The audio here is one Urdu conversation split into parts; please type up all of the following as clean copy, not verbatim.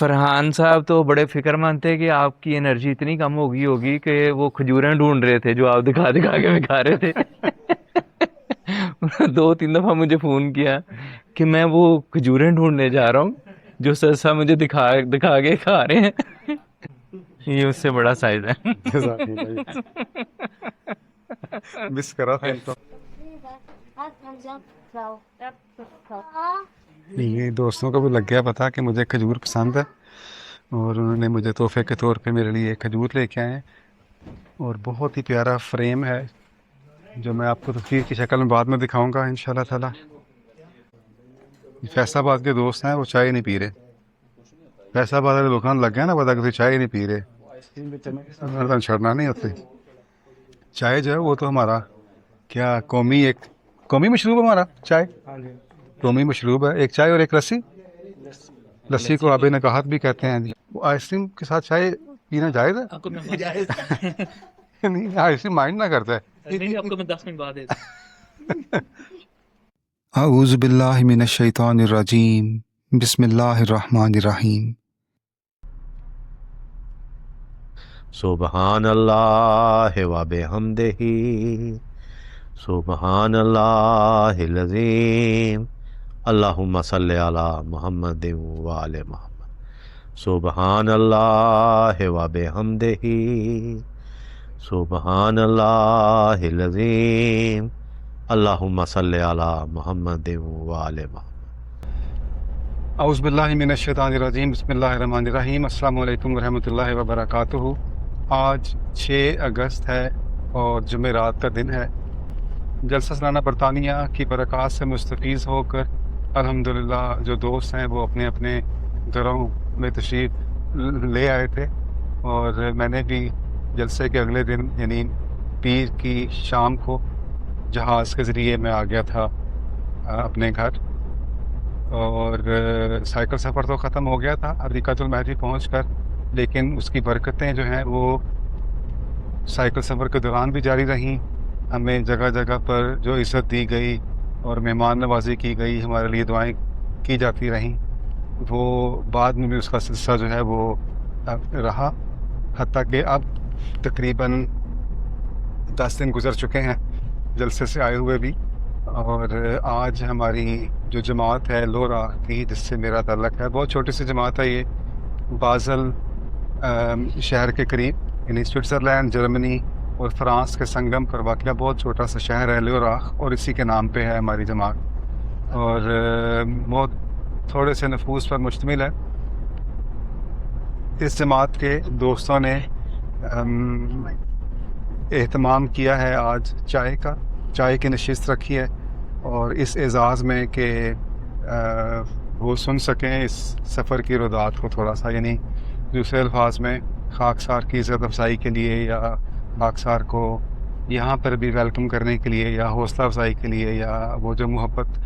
فرحان صاحب تو بڑے فکر مند تھے کہ آپ کی انرجی اتنی کم ہوگی کہ وہ کھجوریں ڈھونڈ رہے تھے جو آپ دکھا دکھا کے کھا رہے تھے. 2-3 دفعہ مجھے فون کیا کہ میں وہ کھجوریں ڈھونڈنے جا رہا ہوں جو سرسا مجھے دکھا دکھا کے کھا رہے ہیں. یہ اس سے بڑا سائز ہے. جزاک اللہ مس کرا تھا ان کو. یہ دوستوں کو بھی لگ گیا پتا کہ مجھے کھجور پسند ہے اور انہوں نے مجھے تحفے کے طور پہ میرے لیے ایک کھجور لے کے آئے ہیں اور بہت ہی پیارا فریم ہے جو میں آپ کو تصویر کی شکل میں بعد میں دکھاؤں گا انشاءاللہ تعالی. فیصل آباد کے دوست ہیں وہ چائے نہیں پی رہے. فیصل آباد والے دکان لگ گیا نا پتا کہ چائے نہیں پی رہے. چھڑنا نہیں ہوتے. چائے جو ہے وہ تو ہمارا کیا قومی مشروب ہے ہمارا. چائے قومی مشروب ہے. ایک چائے اور ایک لسی. لسی کو آب نکاحت بھی کہتے ہیں. وہ آئس کریم کے ساتھ چائے پینا جائز ہے؟ نہیں آئس کریم مائنڈ نہ کرتا ہے. آپ کو میں 10 منٹ بعد اعوذ باللہ من الشیطان الرجیم بسم اللہ الرحمن الرحیم. سبحان اللہ و بحمدہ سبحان اللہ العظیم. اللہم صلی علی محمد و آل محمد. سبحان اللہ و بحمدہ سبحان اللہ العظیم. اللہم صلی علی محمد و آل محمد. اعوذ باللہ من الشیطان الرجیم بسم اللہ الرحمن الرحیم. السلام علیکم ورحمۃ اللہ وبرکاتہ. آج 6 اگست ہے اور جمعرات کا دن ہے. جلسہ سالانہ برطانیہ کی برکات سے مستفیض ہو کر الحمدللہ جو دوست ہیں وہ اپنے اپنے گھروں میں تشریف لے آئے تھے اور میں نے بھی جلسے کے اگلے دن یعنی پیر کی شام کو جہاز کے ذریعے میں آ گیا تھا اپنے گھر. اور سائیکل سفر تو ختم ہو گیا تھا حدیقۃ المہدی پہنچ کر، لیکن اس کی برکتیں جو ہیں وہ سائیکل سفر کے دوران بھی جاری رہیں. ہمیں جگہ جگہ پر جو عزت دی گئی اور مہمان نوازی کی گئی، ہمارے لیے دعائیں کی جاتی رہیں، وہ بعد میں بھی اس کا سلسلہ جو ہے وہ رہا. حتیٰ کہ اب تقریباً 10 دن گزر چکے ہیں جلسے سے آئے ہوئے بھی. اور آج ہماری جو جماعت ہے لورا کی جس سے میرا تعلق ہے، بہت چھوٹی سی جماعت ہے یہ. بازل شہر کے قریب یعنی سوئٹزرلینڈ، جرمنی اور فرانس کے سنگم پر واقع بہت چھوٹا سا شہر ہے لورا، اور اسی کے نام پہ ہے ہماری جماعت. اور بہت تھوڑے سے نفوس پر مشتمل ہے. اس جماعت کے دوستوں نے اہتمام کیا ہے آج چائے کی نشست رکھی ہے، اور اس اعزاز میں کہ وہ سن سکیں اس سفر کی رودات کو تھوڑا سا، یعنی دوسرے الفاظ میں خاکسار کی عزت افزائی کے لیے یا خاکسار کو یہاں پر بھی ویلکم کرنے کے لیے یا حوصلہ افزائی کے لیے یا وہ جو محبت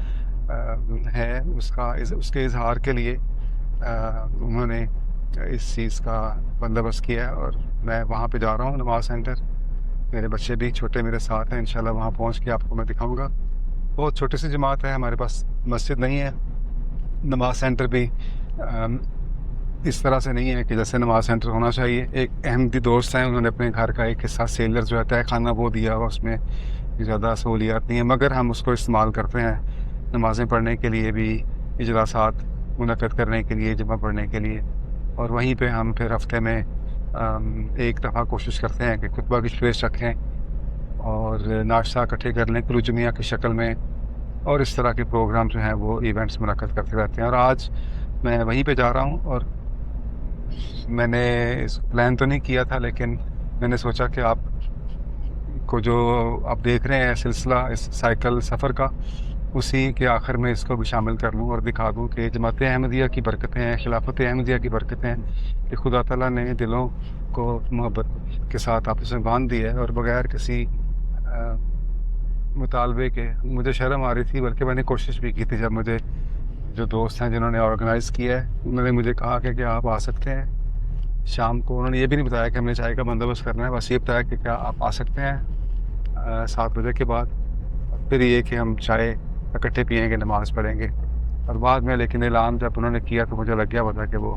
ہے اس کے اظہار کے لیے انہوں نے اس چیز کا بندوبست کیا ہے. اور میں وہاں پہ جا رہا ہوں نماز سینٹر. میرے بچے بھی چھوٹے میرے ساتھ ہیں. انشاءاللہ وہاں پہنچ کے آپ کو میں دکھاؤں گا. بہت چھوٹی سی جماعت ہے، ہمارے پاس مسجد نہیں ہے. نماز سینٹر بھی اس طرح سے نہیں ہے کہ جیسے نماز سینٹر ہونا چاہیے. ایک احمدی دوست ہیں، انہوں نے اپنے گھر کا ایک حصہ سیلر جو ہے تہ خانہ وہ دیا ہوا، اس میں زیادہ سہولیات نہیں ہیں، مگر ہم اس کو استعمال کرتے ہیں نمازیں پڑھنے کے لیے بھی، اجلاسات منعقد کرنے کے لیے، جمعہ پڑھنے کے لیے. اور وہیں پہ ہم پھر ہفتے میں ایک دفعہ کوشش کرتے ہیں کہ خطبہ کی پیش رکھیں اور ناشتہ اکٹھے کر لیں کلو جمعہ کی شکل میں، اور اس طرح کے پروگرام جو ہیں وہ ایونٹس منعقد کرتے رہتے ہیں. اور آج میں وہیں پہ جا رہا ہوں، اور میں نے اس پلان تو نہیں کیا تھا، لیکن میں نے سوچا کہ آپ کو جو آپ دیکھ رہے ہیں سلسلہ اس سائیکل سفر کا، اسی کے آخر میں اس کو بھی شامل کر لوں اور دکھا دوں کہ جماعت احمدیہ کی برکتیں ہیں، خلافت احمدیہ کی برکتیں ہیں کہ خدا تعالیٰ نے دلوں کو محبت کے ساتھ آپس میں باندھ دی ہے، اور بغیر کسی مطالبے کے. مجھے شرم آ رہی تھی، بلکہ میں نے کوشش بھی کی تھی جب مجھے جو دوست ہیں جنہوں نے آرگنائز کیا ہے انہوں نے مجھے کہا کہ کیا آپ آ سکتے ہیں شام کو. انہوں نے یہ بھی نہیں بتایا کہ ہم نے چائے کا بندوبست کرنا ہے، بس یہ بتایا کہ کیا آپ آ سکتے ہیں 7 بجے کے بعد. پھر یہ کہ ہم چائے اکٹھے پئیں گے، نماز پڑھیں گے. اور بعد میں لیکن اعلان جب انہوں نے کیا تو مجھے لگ گیا پتا کہ وہ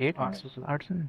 800।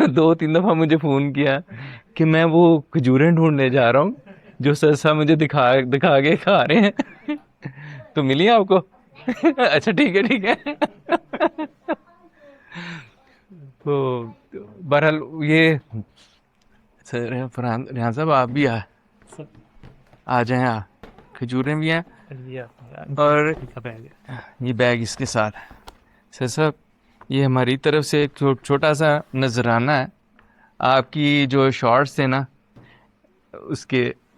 2-3 دفعہ مجھے فون کیا کہ میں وہ کھجوریں ڈھونڈنے جا رہا ہوں جو سرسا مجھے دکھا کے کھا رہے ہیں. تو ملی آپ کو؟ اچھا ٹھیک ہے. تو بہرحال یہ ریحان صاحب آپ بھی آ جائیں. کھجوریں بھی ہیں اور یہ بیگ اس کے ساتھ. سر صاحب یہ ہماری طرف سے ایک چھوٹا سا نذرانہ ہے. آپ کی جو شارٹس تھے نا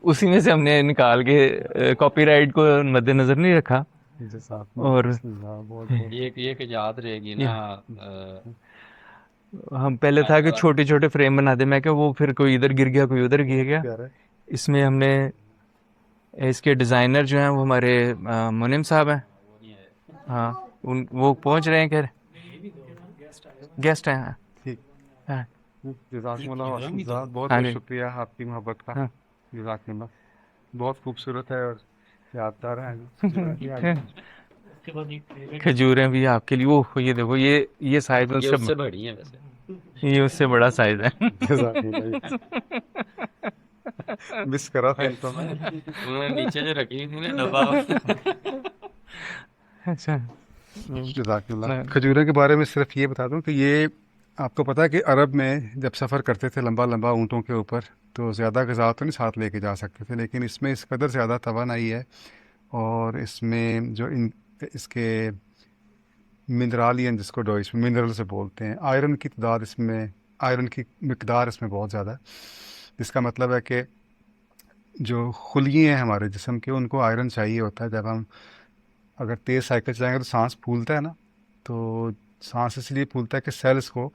اسی میں سے ہم نے نکال کے کاپی رائٹ کو مد نظر نہیں رکھا. اور یہ کہ یاد رہے گی نا. ہم پہلے تھا کہ چھوٹے چھوٹے فریم بنا دیں. میں کہ وہ پھر کوئی ادھر گر گیا کوئی ادھر گر گیا. اس میں ہم نے اس کے ڈیزائنر جو ہیں وہ ہمارے منم صاحب ہیں. ہاں وہ پہنچ رہے ہیں. خیر گیسٹ ہیں. ہاں جزاکم اللہ بہت بہت شکریہ آپ کی محبت کا. جزاکم اللہ. بہت خوبصورت ہے اور یادگار ہے. کھجوریں بھی آپ کے لیے. وہ یہ دیکھو یہ سائز اس سے بڑی ہیں ویسے. یہ اس سے بڑا سائز ہے. مس کرا تھا ان کو میں نیچے جو رکھی تھی نا ڈبہ. اچھا جزاکم اللہ. کھجوروں کے بارے میں صرف یہ بتا دوں کہ یہ آپ کو پتہ ہے کہ عرب میں جب سفر کرتے تھے لمبا اونٹوں کے اوپر تو زیادہ غذا تو نہیں ساتھ لے کے جا سکتے تھے، لیکن اس میں اس قدر زیادہ توانائی ہے اور اس میں جو اس کے منرالین جس کو ڈوئچ میں منرل سے بولتے ہیں، آئرن کی تعداد اس میں، آئرن کی مقدار اس میں بہت زیادہ ہے، جس کا مطلب ہے کہ جو خلیے ہیں ہمارے جسم کے ان کو آئرن چاہیے ہوتا ہے. جب ہم اگر تیز سائیکل چلائیں گے تو سانس پھولتا ہے نا، تو سانس اس لیے پھولتا ہے کہ سیلز کو،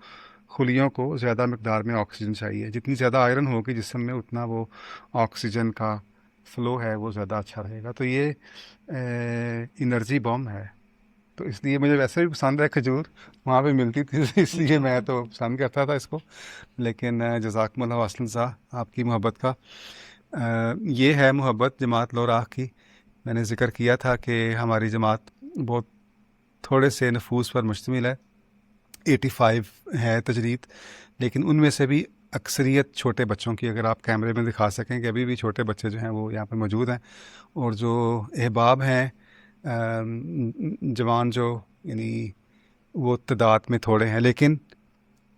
خلیوں کو زیادہ مقدار میں آکسیجن چاہیے. جتنی زیادہ آئرن ہوگی جسم میں اتنا وہ آکسیجن کا فلو ہے وہ زیادہ اچھا رہے گا. تو یہ انرجی بم ہے. تو اس لیے مجھے ویسے بھی پسند ہے کھجور، وہاں پہ ملتی تھی اس لیے میں تو پسند کرتا تھا اس کو. لیکن جزاکم اللہ واسلم صاحب آپ کی محبت کا یہ ہے محبت جماعت لوراہ کی. میں نے ذکر کیا تھا کہ ہماری جماعت بہت تھوڑے سے نفوس پر مشتمل ہے، 85 ہے تجرید، لیکن ان میں سے بھی اکثریت چھوٹے بچوں کی. اگر آپ کیمرے میں دکھا سکیں کہ ابھی بھی چھوٹے بچے جو ہیں وہ یہاں پہ موجود ہیں، اور جو احباب ہیں جوان جو یعنی وہ تعداد میں تھوڑے ہیں، لیکن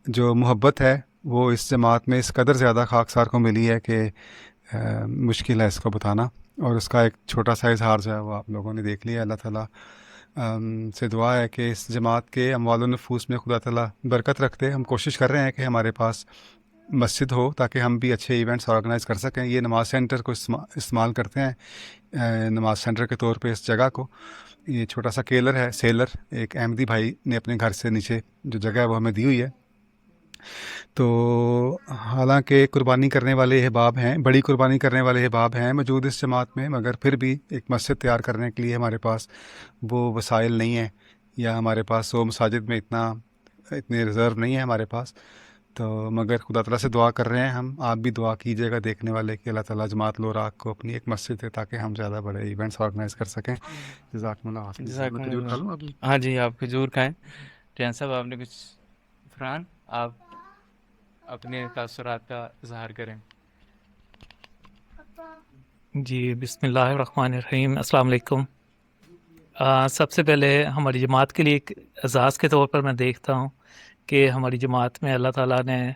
جو محبت ہے وہ اس جماعت میں اس قدر زیادہ خاکسار کو ملی ہے کہ مشکل ہے اس کو بتانا. اور اس کا ایک چھوٹا سا اظہار جو ہے وہ آپ لوگوں نے دیکھ لیا. اللہ تعالیٰ سے دعا ہے کہ اس جماعت کے اموال و نفوس میں خدا تعالیٰ برکت رکھتے. ہم کوشش کر رہے ہیں کہ ہمارے پاس مسجد ہو تاکہ ہم بھی اچھے ایونٹس آرگنائز کر سکیں. یہ نماز سینٹر کو استعمال کرتے ہیں نماز سینٹر کے طور پہ اس جگہ کو. یہ چھوٹا سا کیلر ہے، سیلر ایک احمدی بھائی نے اپنے گھر سے نیچے جو جگہ ہے وہ ہمیں دی ہوئی ہے. تو حالانکہ قربانی کرنے والے احباب ہیں، بڑی قربانی کرنے والے احباب ہیں موجود اس جماعت میں، مگر پھر بھی ایک مسجد تیار کرنے کے لیے ہمارے پاس وہ وسائل نہیں ہیں، یا ہمارے پاس وہ مساجد میں اتنے ریزرو نہیں ہیں ہمارے پاس. تو مگر خدا تعالیٰ سے دعا کر رہے ہیں ہم. آپ بھی دعا کیجیے گا دیکھنے والے کہ اللہ تعالیٰ جماعت لوراہ کو اپنی ایک مسجد ہے تاکہ ہم زیادہ بڑے ایونٹس آرگنائز کر سکیں. جزاکم اللہ. ہاں جی آپ کھجور کھائیں. ریحان صاحب آپ نے کچھ، فرحان آپ اپنے تاثرات کا اظہار کریں. جی بسم اللہ الرحمن الرحیم. السلام علیکم. سب سے پہلے ہماری جماعت کے لیے ایک اعزاز کے طور پر میں دیکھتا ہوں کہ ہماری جماعت میں اللہ تعالیٰ نے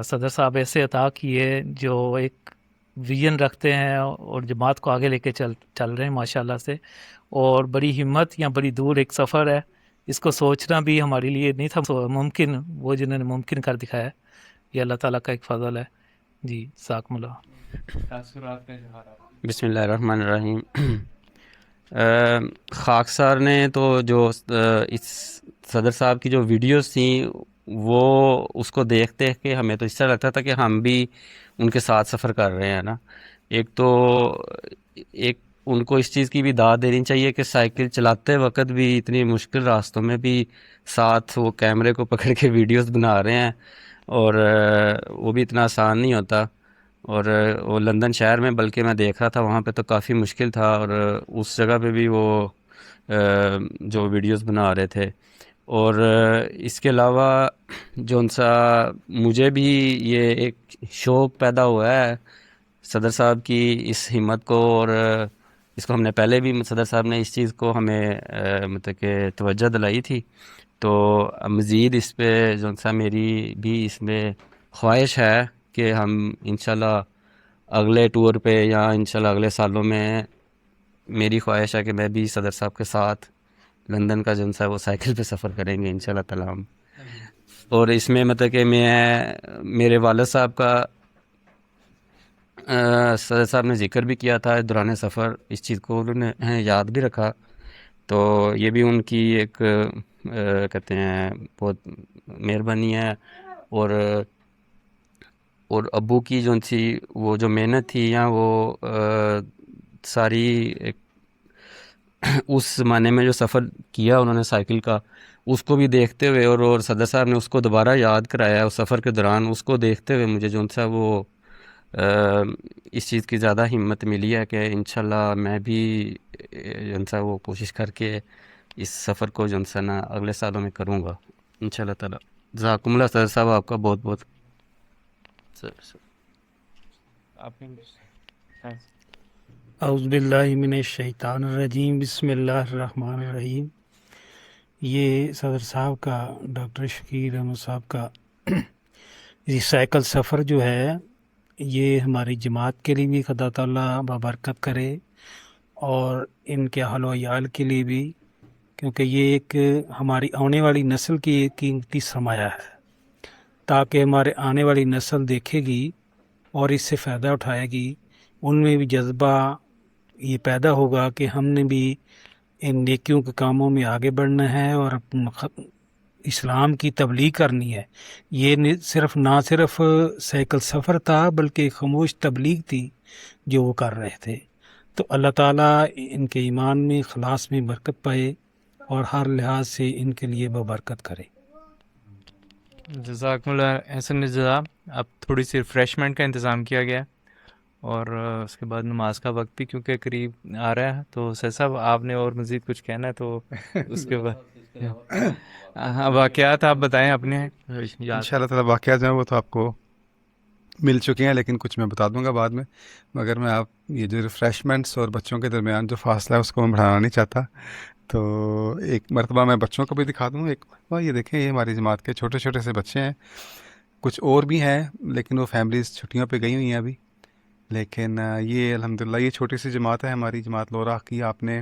صدر صاحب ایسے عطا کیے جو ایک ویژن رکھتے ہیں اور جماعت کو آگے لے کے چل رہے ہیں ماشاءاللہ سے. اور بڑی ہمت یا بڑی دور ایک سفر ہے، اس کو سوچنا بھی ہمارے لیے نہیں تھا ممکن، وہ جنہوں نے ممکن کر دکھایا. یہ اللہ تعالیٰ کا ایک فضل ہے. جی جزاکم اللہ. بسم اللہ الرحمن الرحیم. خاکسار نے تو جو اس صدر صاحب کی جو ویڈیوز تھیں وہ اس کو دیکھتے کہ ہمیں تو اس طرح لگتا تھا کہ ہم بھی ان کے ساتھ سفر کر رہے ہیں نا. ایک ان کو اس چیز کی بھی داد دینی چاہیے کہ سائیکل چلاتے وقت بھی اتنی مشکل راستوں میں بھی ساتھ وہ کیمرے کو پکڑ کے ویڈیوز بنا رہے ہیں، اور وہ بھی اتنا آسان نہیں ہوتا. اور وہ لندن شہر میں بلکہ میں دیکھ رہا تھا وہاں پہ تو کافی مشکل تھا، اور اس جگہ پہ بھی وہ جو ویڈیوز بنا رہے تھے. اور اس کے علاوہ جو سا مجھے بھی یہ ایک شوق پیدا ہوا ہے صدر صاحب کی اس ہمت کو، اور اس کو ہم نے پہلے بھی صدر صاحب نے اس چیز کو ہمیں مطلب کہ توجہ دلائی تھی، تو مزید اس پہ جو سا میری بھی اس میں خواہش ہے کہ ہم انشاءاللہ اگلے ٹور پہ یا انشاءاللہ اگلے سالوں میں میری خواہش ہے کہ میں بھی صدر صاحب کے ساتھ لندن کا جو سا وہ سائیکل پہ سفر کریں گے انشاءاللہ تعالی ہم۔ اور اس میں مطلب کہ میرے والد صاحب کا صدر صاحب نے ذکر بھی کیا تھا دوران سفر، اس چیز کو انہوں نے یاد بھی رکھا، تو یہ بھی ان کی ایک کہتے ہیں بہت مہربانی ہے، اور ابو کی جو سی وہ جو محنت تھی یا وہ ساری ایک اس زمانے میں جو سفر کیا انہوں نے سائیکل کا، اس کو بھی دیکھتے ہوئے اور صدر صاحب نے اس کو دوبارہ یاد کرایا اس سفر کے دوران، اس کو دیکھتے ہوئے مجھے جو سا وہ اس چیز کی زیادہ ہمت ملی ہے کہ انشاءاللہ میں بھی جو سا وہ کوشش کر کے اس سفر کو جو سا نا اگلے سالوں میں کروں گا انشاءاللہ تعالی۔ جزاکم اللہ صدر صاحب، آپ کا بہت بہت اعوذ باللہ من الشیطان الرجیم، بسم اللہ الرحمن الرحیم۔ یہ صدر صاحب کا، ڈاکٹر شکیل احمد صاحب کا یہ سائیکل سفر جو ہے، یہ ہماری جماعت کے لیے بھی خدا تعالیٰ بابرکت کرے، اور ان کے اہل و عیال کے لیے بھی، کیونکہ یہ ایک ہماری آنے والی نسل کی ایک قیمتی سرمایہ ہے، تاکہ ہمارے آنے والی نسل دیکھے گی اور اس سے فائدہ اٹھائے گی، ان میں بھی جذبہ یہ پیدا ہوگا کہ ہم نے بھی ان نیکیوں کے کاموں میں آگے بڑھنا ہے اور اسلام کی تبلیغ کرنی ہے۔ یہ نہ صرف سائیکل سفر تھا، بلکہ خاموش تبلیغ تھی جو وہ کر رہے تھے۔ تو اللہ تعالیٰ ان کے ایمان میں، اخلاص میں برکت پائے اور ہر لحاظ سے ان کے لیے ببرکت کرے۔ جزاکم اللہ احسن جزا۔ اب تھوڑی سی ریفریشمنٹ کا انتظام کیا گیا ہے، اور اس کے بعد نماز کا وقت بھی کیونکہ قریب آ رہا ہے، تو سر صاحب آپ نے اور مزید کچھ کہنا ہے تو اس کے بعد واقعات آپ بتائیں اپنے یاد۔ ان شاء اللہ تعالیٰ واقعات جو ہیں وہ تو آپ کو مل چکے ہیں، لیکن کچھ میں بتا دوں گا بعد میں، مگر میں آپ یہ جو ریفریشمنٹس اور بچوں کے درمیان جو فاصلہ ہے اس کو میں بڑھانا نہیں چاہتا، تو ایک مرتبہ میں بچوں کو بھی دکھا دوں۔ ایک مرتبہ یہ دیکھیں، یہ ہماری جماعت کے چھوٹے چھوٹے سے بچے ہیں، کچھ اور بھی ہیں لیکن وہ فیملیز چھٹیوں پہ گئی ہوئی ہیں ابھی، لیکن یہ الحمدللہ یہ چھوٹی سی جماعت ہے ہماری جماعت لورا کی۔ آپ نے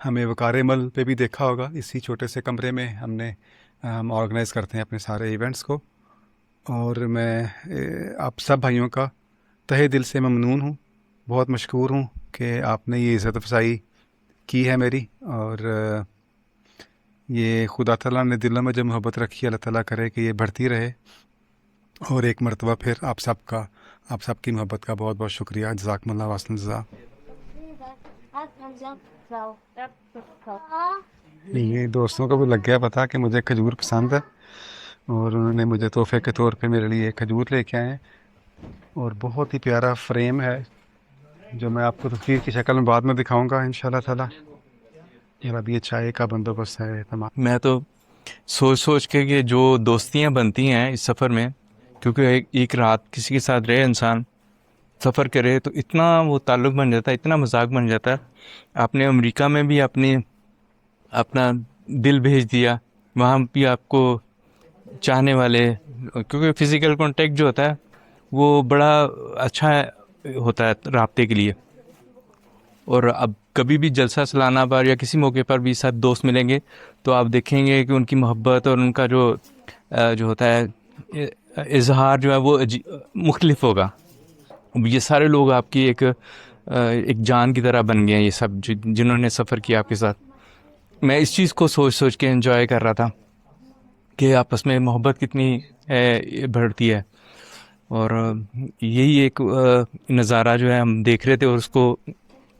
ہمیں وقار عمل پہ بھی دیکھا ہوگا، اسی چھوٹے سے کمرے میں ہم آرگنائز کرتے ہیں اپنے سارے ایونٹس کو، اور میں آپ سب بھائیوں کا تہہ دل سے ممنون ہوں، بہت مشکور ہوں کہ آپ نے یہ عزت افزائی کی ہے میری، اور یہ خدا تعالیٰ نے دلوں میں جو محبت رکھی، اللہ تعالیٰ کرے کہ یہ بڑھتی رہے، اور ایک مرتبہ پھر آپ سب کی محبت کا بہت بہت شکریہ۔ جزاکم اللہ واسن جزا۔ یہ دوستوں کو بھی لگ گیا پتہ کہ مجھے کھجور پسند ہے، اور انہوں نے مجھے تحفے کے طور پہ میرے لیے کھجور لے کے آئے ہیں، اور بہت ہی پیارا فریم ہے جو میں آپ کو تصویر کی شکل میں بعد میں دکھاؤں گا انشاءاللہ تعالیٰ۔ اور اب یہ چائے کا بندوبست ہے تمام۔ میں تو سوچ کے کہ جو دوستیاں بنتی ہیں اس سفر میں، کیونکہ ایک رات کسی کے ساتھ رہے انسان، سفر کرے، تو اتنا وہ تعلق بن جاتا ہے، اتنا مذاق بن جاتا ہے۔ آپ نے امریکہ میں بھی اپنا دل بھیج دیا، وہاں بھی آپ کو چاہنے والے، کیونکہ فزیکل کانٹیکٹ جو ہوتا ہے وہ بڑا اچھا ہوتا ہے رابطے کے لیے۔ اور اب کبھی بھی جلسہ سالانہ پر یا کسی موقع پر بھی ساتھ دوست ملیں گے تو آپ دیکھیں گے کہ ان کی محبت اور ان کا جو ہوتا ہے اظہار جو ہے وہ مختلف ہوگا۔ یہ سارے لوگ آپ کی ایک جان کی طرح بن گئے ہیں، یہ سب جنہوں نے سفر کیا آپ کے ساتھ۔ میں اس چیز کو سوچ کے انجوائے کر رہا تھا کہ آپس میں محبت کتنی بڑھتی ہے، اور یہی ایک نظارہ جو ہے ہم دیکھ رہے تھے اور اس کو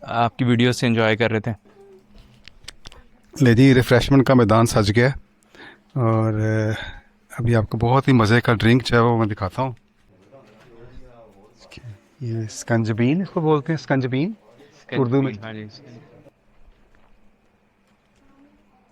آپ کی ویڈیو سے انجوائے کر رہے تھے۔ لے جی، ریفریشمنٹ کا میدان سج گیا، اور ابھی آپ کو بہت ہی مزے کا ڈرنک جو ہے وہ میں دکھاتا ہوں۔ یہ اسکنجبین اس کو بولتے ہیں، اسکنجبین اردو میں۔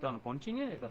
ਤੁਹਾਨੂੰ ਪਹੁੰਚੀ ਨਹੀਂ ਹੈਗਾ?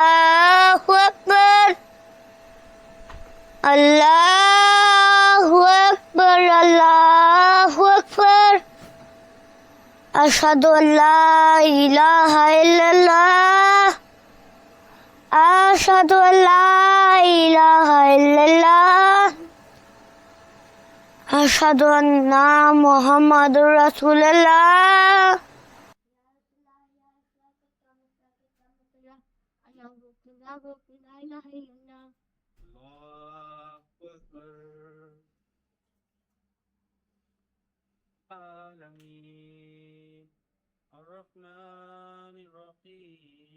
أكبر الله أكبر الله أكبر أشهد أن لا إله إلا الله أشهد أن لا إله إلا الله أشهد أن محمد رسول الله الرحمن الرحيم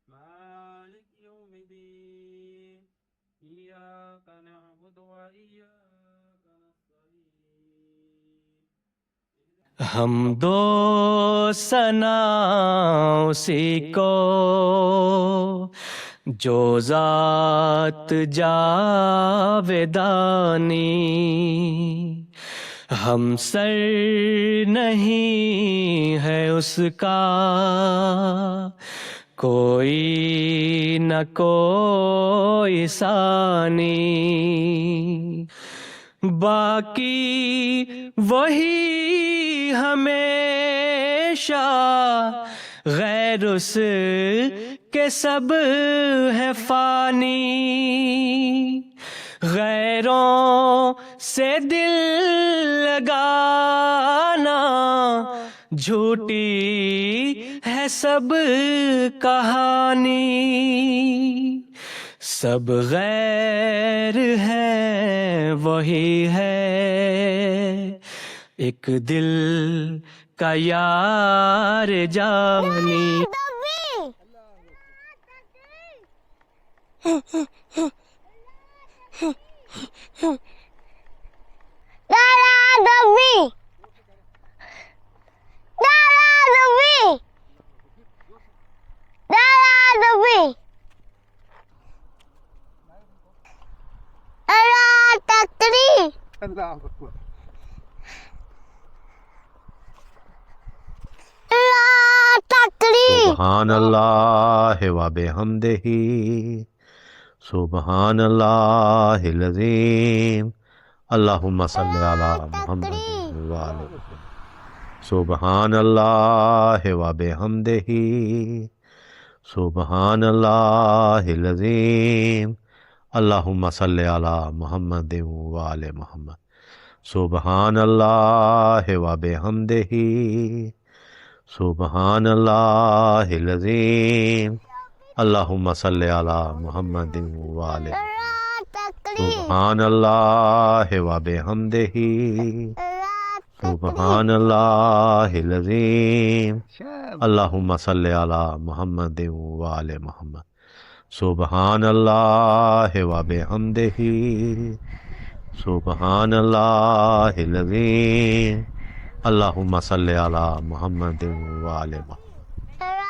مالك يوم الدين إياك نعبد وإياك نستعين حمد و ثنا اسی کو جو ذات جاودانی ہم سر نہیں ہے اس کا کوئی نہ کوئی ثانی باقی وہی ہمیشہ غیر اس کے سب ہے فانی غیروں سے دل لگانا جھوٹی ہے سب کہانی سب غیر ہے وہی ہے ایک دل کا یار جانی سبحان اللہ و بحمدہ سبحان اللہ العظیم اللہم صلی علی محمد وآلہ سبحان اللہ و بحمدہ سبحان اللہ العظیم اللہم صلی علی محمد وآلہ محمد سبحان اللہ و بحمدہ سبحان اللہ العظیم اللہم صلی علی محمد وآلہ سبحان اللہ و بحمدہ سبحان اللہ العظیم اللہم صلی علی محمد وآلہ محمد سبحان اللہ و بحمدہ سبحان اللہ العظیم اللہم صلی علی محمد وآلہ محمد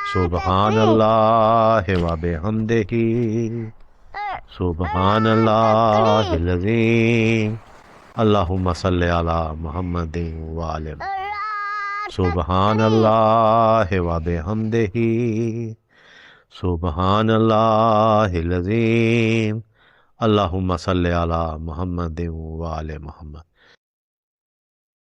سبحان اللہ و بحمدہ سبحان اللہ العظیم اللہم صلی علی محمد وآلہ محمد سبحان اللہ و بحمدہ سبحان اللہ العظیم اللہم صلی علی محمد وآلہ محمد